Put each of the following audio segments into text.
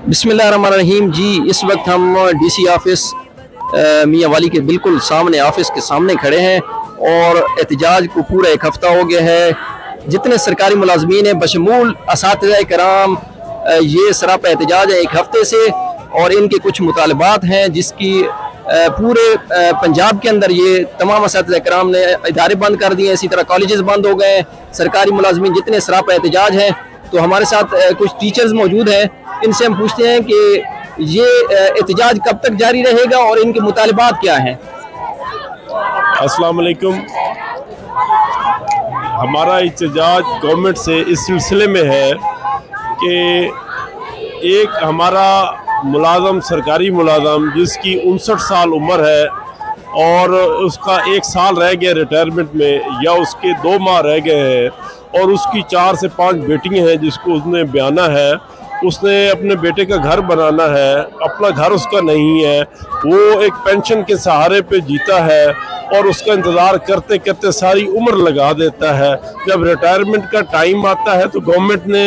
बिस्मिल्लाहिर्रहमानिर्रहीम जी। इस वक्त हम डीसी ऑफिस मियां वाली के बिल्कुल सामने ऑफिस के सामने खड़े हैं और एहतजाज को पूरा एक हफ्ता हो गया है। जितने सरकारी मुलाजमीन हैं बशमूल असातिज़ा कराम ये सरापा एहतजाज है एक हफ्ते से, और इनके कुछ मुतालबात हैं जिसकी पूरे पंजाब के अंदर ये तमाम असातिज़ा कराम ने इदारे बंद कर दिए हैं। इसी तरह कॉलेजेस बंद हो गए हैं। सरकारी मुलाजमीन जितने सरापा एहतजाज हैं, तो हमारे साथ कुछ टीचर्स मौजूद हैं। इनसे हम पूछते हैं कि ये एहतजाज कब तक जारी रहेगा और इनके मुतालबात क्या हैं। अस्सलाम वालेकुम। हमारा एहतजाज गवर्नमेंट से इस सिलसिले में है कि एक हमारा मुलाजम सरकारी मुलाजम जिसकी 59 साल उम्र है और उसका 1 साल रह गया रिटायरमेंट में, या उसके 2 माह रह गए हैं, और उसकी 4 से 5 बेटियां हैं जिसको उसने ब्याना है। उसने अपने बेटे का घर बनाना है, अपना घर उसका नहीं है, वो एक पेंशन के सहारे पे जीता है और उसका इंतज़ार करते करते सारी उम्र लगा देता है। जब रिटायरमेंट का टाइम आता है तो गवर्नमेंट ने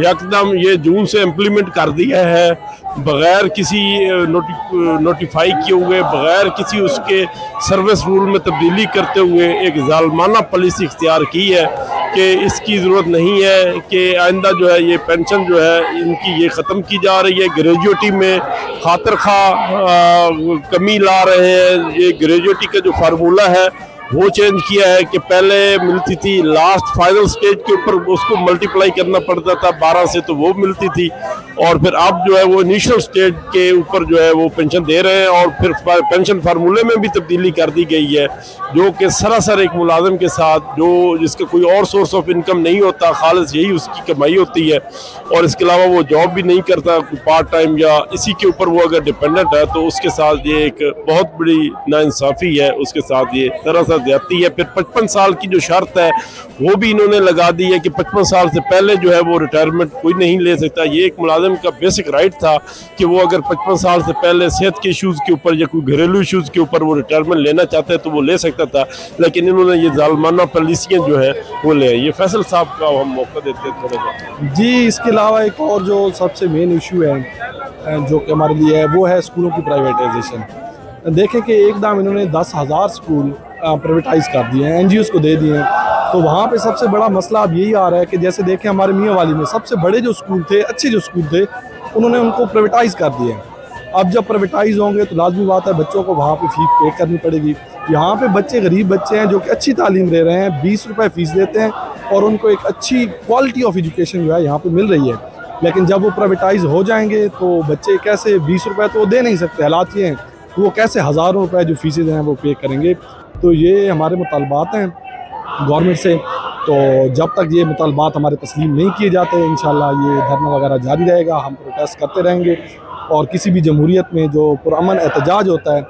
एकदम ये जून से इम्प्लीमेंट कर दिया है, बग़ैर किसी नोटिफाई किए हुए, बग़ैर किसी उसके सर्विस रूल में तब्दीली करते हुए एक ज़ालमाना पॉलिसी इख्तियार की है कि इसकी ज़रूरत नहीं है कि आइंदा जो है ये पेंशन जो है इनकी ये ख़त्म की जा रही है। ग्रेजुएटी में खातिर खा कमी ला रहे हैं। ये ग्रेजुएटी का जो फार्मूला है वो चेंज किया है कि पहले मिलती थी लास्ट फाइनल स्टेज के ऊपर, उसको मल्टीप्लाई करना पड़ता था 12 से, तो वो मिलती थी, और फिर अब जो है वो इनिशियल स्टेज के ऊपर जो है वो पेंशन दे रहे हैं। और फिर पेंशन फार्मूले में भी तब्दीली कर दी गई है, जो कि सरासर एक मुलाजिम के साथ जो जिसका कोई और सोर्स ऑफ इनकम नहीं होता, खालिस यही उसकी कमाई होती है, और इसके अलावा वो जॉब भी नहीं करता पार्ट टाइम, या इसी के ऊपर वो अगर डिपेंडेंट है, तो उसके साथ ये एक बहुत बड़ी नाइंसाफ़ी है, उसके साथ ये दरअसल जाती है। फिर 55 साल की जो शर्त है वो भी इन्होंने लगा दी है कि 55 साल से पहले जो है वो रिटायरमेंट कोई नहीं ले सकता। ये एक मुलाजिम का बेसिक राइट था कि वो अगर 55 साल से पहले सेहत के इशूज़ के ऊपर या कोई घरेलू इशूज़ के ऊपर वो रिटायरमेंट लेना चाहते हैं तो वो ले सकता था, लेकिन इन्होंने ये ज़ालमाना पॉलिसियाँ जो है वो ले। ये फैसल साहब का हम मौका देते हैं थोड़ा सा जी। इसके अलावा एक और जो सबसे मेन इशू है जो कि हमारे लिए है, वो है स्कूलों की प्राइवेटाइजेशन। देखें कि एकदम इन्होंने 10,000 स्कूल प्राइवेटाइज़ कर दिए हैं, NGOs को दे दिए हैं। तो वहाँ पे सबसे बड़ा मसला अब यही आ रहा है कि जैसे देखें हमारे मियाँ वाली में सबसे बड़े जो स्कूल थे, अच्छे जो स्कूल थे, उन्होंने उनको प्राइवेटाइज़ कर दिए हैं। अब जब प्राइवेटाइज़ होंगे तो लाजमी बात है बच्चों को वहाँ पे फ़ीस पे करनी पड़ेगी। यहाँ पे बच्चे गरीब बच्चे हैं जो कि अच्छी तालीम ले रहे हैं, 20 रुपये फ़ीस देते हैं और उनको एक अच्छी क्वालिटी ऑफ एजुकेशन जो है यहाँ पर मिल रही है। लेकिन जब वो प्राइवेटाइज़ हो जाएंगे तो बच्चे कैसे 20 रुपये तो दे नहीं सकते, हालात ये हैं, वो कैसे हज़ारों रुपये जो फ़ीसें हैं वो पे करेंगे। तो ये हमारे मुतालबात हैं गवर्नमेंट से। तो जब तक ये मुतालबात हमारे तस्लीम नहीं किए जाते, इंशाल्लाह ये धरना वगैरह जारी रहेगा, हम प्रोटेस्ट करते रहेंगे। और किसी भी जमहूरियत में जो पुरअमन एहतजाज होता है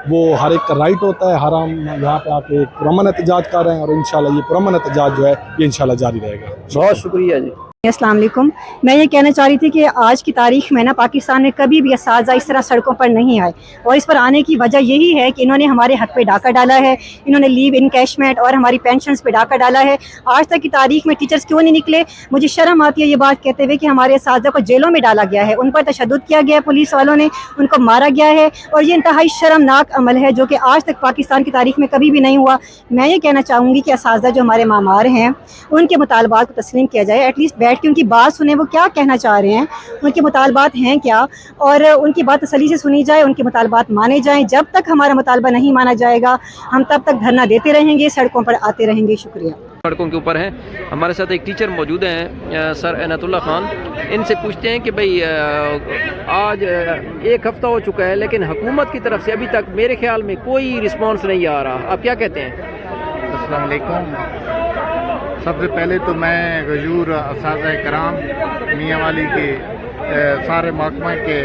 वो हर एक का राइट होता है। हर हम यहाँ पे आके पुरअमन एहतजाज कर रहे हैं और इंशाल्लाह ये पुरअमन एहतजाज जो है ये इंशाल्लाह जारी रहेगा। बहुत शुक्रिया जी। अस्सलाम वालेकुम। मैं ये कहना चाह रही थी कि आज की तारीख में ना पाकिस्तान में कभी भी असातिज़ा इस तरह सड़कों पर नहीं आए, और इस पर आने की वजह यही है कि इन्होंने हमारे हक पे डाका डाला है। इन्होंने लीव इनकैशमेंट और हमारी पेंशन्स पे डाका डाला है। आज तक की तारीख में टीचर्स क्यों नहीं निकले? मुझे शर्म आती है ये बात कहते हुए कि हमारे असातिज़ा को जेलों में डाला गया है, उन पर तशद्दुद किया गया है, पुलिस वालों ने उनको मारा गया है, और ये इंतहाई शर्मनाक अमल है जो कि आज तक पाकिस्तान की तारीख में कभी भी नहीं हुआ। मैं ये कहना चाहूँगी कि असातिज़ा जो हमारे मामार हैं उनके मुतालबात को तस्लीम किया जाए, एटलीस्ट बैठ के उनकी बात सुने, वो क्या कहना चाह रहे हैं, उनके मुतालबात हैं क्या, और उनकी बात तसल्ली से सुनी जाए, उनके मुतालबात माने जाएं। जब तक हमारा मुतालबा नहीं माना जाएगा हम तब तक धरना देते रहेंगे, सड़कों पर आते रहेंगे। शुक्रिया। सड़कों के ऊपर हैं। हमारे साथ एक टीचर मौजूद हैं सर इनायतुल्लाह खान। इनसे पूछते हैं कि भाई आज 1 हफ्ता हो चुका है लेकिन हुकूमत की तरफ से अभी तक मेरे ख्याल में कोई रिस्पांस नहीं आ रहा, आप क्या कहते हैं? अस्सलाम वालेकुम। सबसे पहले तो मैं गजूर असातिज़ा कराम मियाँ वाली के सारे महकमा के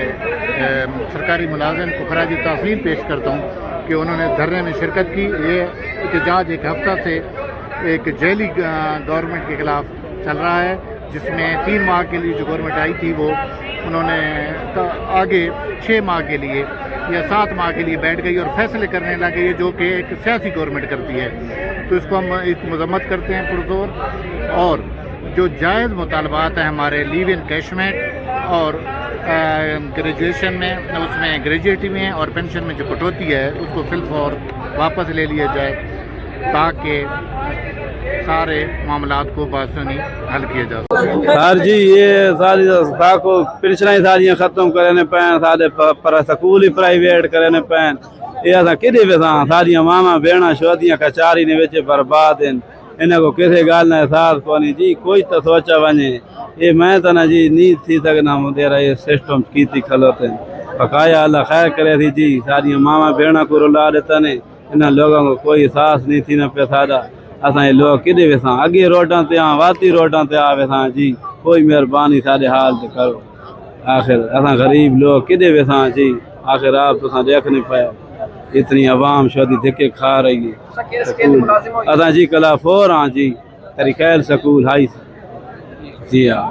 सरकारी मुलाजिम को खराज तहसीन पेश करता हूँ कि उन्होंने धरने में शिरकत की। ये एहतजाज 1 हफ्ता से एक जैली गवर्नमेंट के ख़िलाफ़ चल रहा है, जिसमें 3 माह के लिए जो गवर्नमेंट आई थी वो उन्होंने आगे 6 माह के लिए या 7 माह के लिए बैठ गई और फैसले करने लगे, ये जो कि एक सियासी गवर्नमेंट करती है। तो इसको हम एक मजम्मत करते हैं पुरजोर। और जो जायज़ मुतालबात हैं हमारे लीव इनकैशमेंट और ग्रेजुएशन में उसमें ग्रेजुएटी में और पेंशन में जो कटौती है उसको फिलफौर वापस ले लिया जाए ताकि सारे मामलात को बासनी हल किया जा सके। सर जी ये सारी को पिछड़ा सारियां खत्म करने पैन सारे पर स्कूल ही प्राइवेट करने पैन ये असां किथे वेसा सारियां मामा भेणा शोदियां कचारी ने विच बर्बाद हैं इन को किसी गाल न एहसास कोनी जी कोई तो सोचा वने ये मैं तो ना जी नी थी सकना मुदेरा ये सिस्टम कीती खलोते बकाया अल्लाह खैर करे थी जी सारियां मामा भेणा को रुला देता ने इन लोगों को कोई एहसास नहीं थी न पे सादा असां ये लोग किथे वेसा अगे रोडां ते वाती रोडां ते आ वेसा जी कोई मेहरबानी सारे हाल ते करो आखिर असां गरीब लोग किथे वेसा जी आखिर आप तो देख नहीं पाया इतनी आवाम शोदी धिक्के खा रही है असां जी कला फोर हाँ जी तरीक़ैल स्कूल हाई जी हाँ।